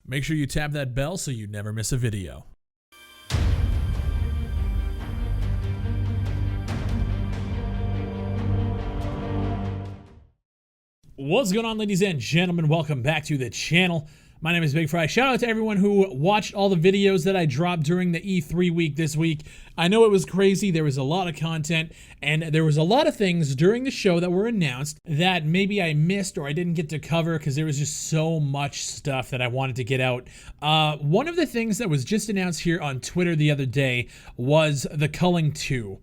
Make sure you tap that bell so you never miss a video. What's going on, ladies and gentlemen? Welcome back to the channel. My name is Big Fry. Shout out to everyone who watched all the videos that I dropped during the E3 week this week. I know it was crazy. There was a lot of content, and there was a lot of things during the show that were announced that maybe I missed or I didn't get to cover because there was just so much stuff that I wanted to get out. One of the things that was just announced here on Twitter the other day was the Culling 2.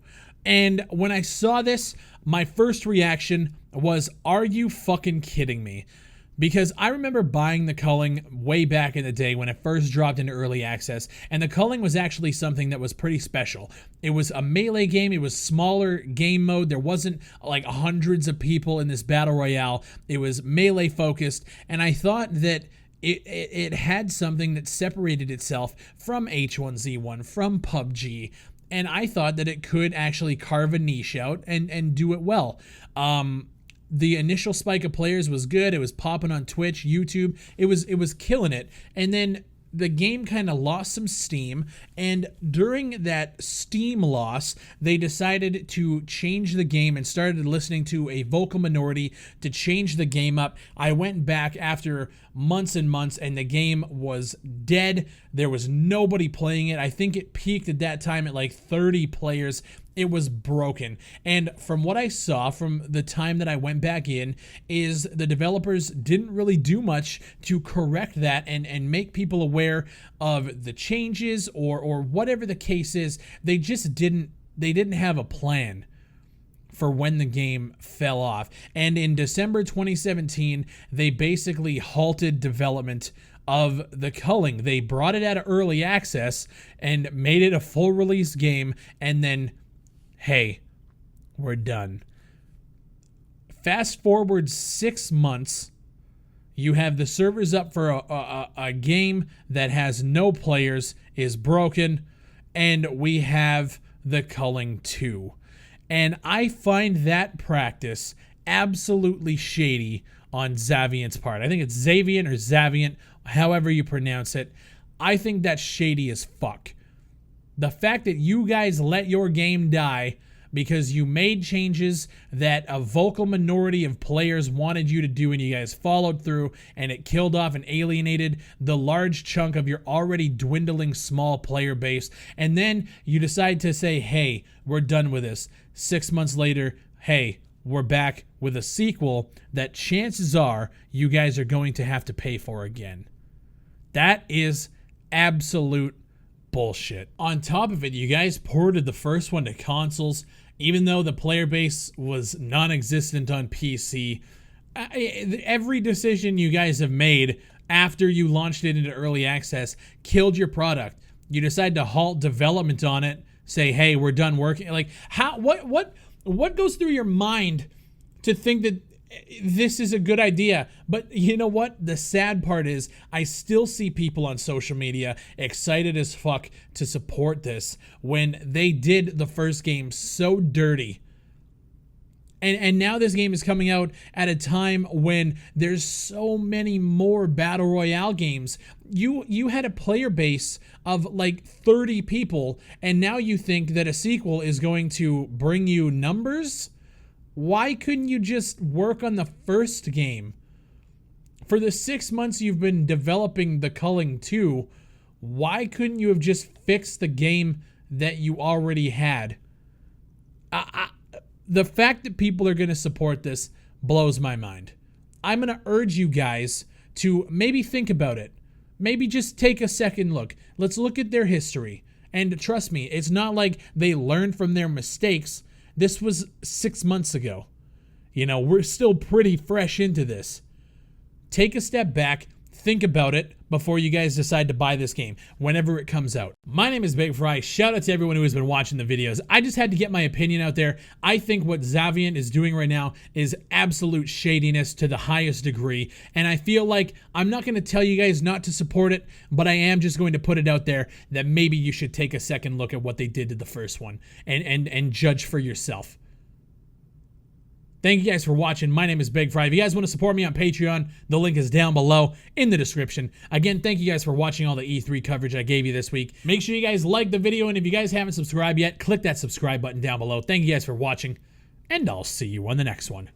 And when I saw this, my first reaction was, are you fucking kidding me? Because I remember buying the Culling way back in the day when it first dropped into early access, and the Culling was actually something that was pretty special. It was a melee game, it was smaller game mode, there wasn't like hundreds of people in this battle royale, it was melee focused, and I thought that it had something that separated itself from H1Z1, from PUBG, and I thought that it could actually carve a niche out and do it well. The initial spike of players was good. It was popping on Twitch, YouTube. It was killing it. And then the game kind of lost some steam, and during that steam loss, they decided to change the game and started listening to a vocal minority to change the game up. I went back after months and months, and the game was dead. There was nobody playing it. I think it peaked at that time at like 30 players. It was broken. And from what I saw from the time that I went back in, is the developers didn't really do much to correct that and make people aware of the changes or whatever the case is. They just didn't have a plan for when the game fell off. And in December 2017, they basically halted development of the Culling. They brought it out of early access and made it a full release game, and then hey, we're done. Fast forward 6 months, you have the servers up for a game that has no players, is broken, and we have the Culling 2. And I find that practice absolutely shady on Xaviant's part. I think it's Xaviant or Xaviant, however you pronounce it. I think that's shady as fuck. The fact that you guys let your game die because you made changes that a vocal minority of players wanted you to do, and you guys followed through, and it killed off and alienated the large chunk of your already dwindling small player base, and then you decide to say, hey, we're done with this. 6 months later, hey, we're back with a sequel that chances are you guys are going to have to pay for again. That is absolute bullshit. On top of it, you guys ported the first one to consoles, even though the player base was non-existent on PC. Every decision you guys have made after you launched it into early access killed your product. You decide to halt development on it, say, hey, we're done working. Like, how? What goes through your mind to think that this is a good idea? But you know what? The sad part is I still see people on social media excited as fuck to support this when they did the first game so dirty. And now this game is coming out at a time when there's so many more battle royale games. You had a player base of like 30 people, and now you think that a sequel is going to bring you numbers? Why couldn't you just work on the first game? For the 6 months you've been developing the Culling 2, why couldn't you have just fixed the game that you already had? The fact that people are going to support this blows my mind. I'm going to urge you guys to maybe think about it. Maybe just take a second look. Let's look at their history. And trust me, it's not like they learned from their mistakes. This was 6 months ago. You know, we're still pretty fresh into this. Take a step back, think about it before you guys decide to buy this game, whenever it comes out. My name is Big Fry. Shout out to everyone who has been watching the videos. I just had to get my opinion out there. I think what Xaviant is doing right now is absolute shadiness to the highest degree, and I feel like I'm not going to tell you guys not to support it, but I am just going to put it out there that maybe you should take a second look at what they did to the first one and judge for yourself. Thank you guys for watching. My name is Big Fry. If you guys want to support me on Patreon, the link is down below in the description. Again, thank you guys for watching all the E3 coverage I gave you this week. Make sure you guys like the video, and if you guys haven't subscribed yet, click that subscribe button down below. Thank you guys for watching, and I'll see you on the next one.